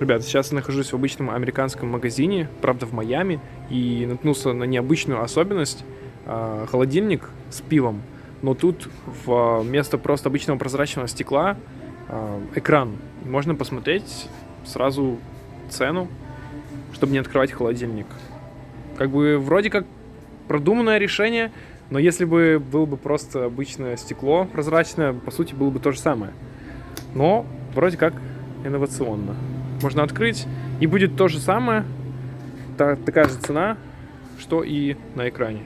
Ребят, сейчас я нахожусь в обычном американском магазине, правда в Майами, и наткнулся на необычную особенность. Холодильник с пивом, но тут вместо просто обычного прозрачного стекла экран. И можно посмотреть сразу цену, чтобы не открывать холодильник. Как бы вроде как продуманное решение, но если бы было бы просто обычное стекло прозрачное, по сути было бы то же самое. Но вроде как инновационно. Можно открыть, и будет то же самое, такая же цена, что и на экране.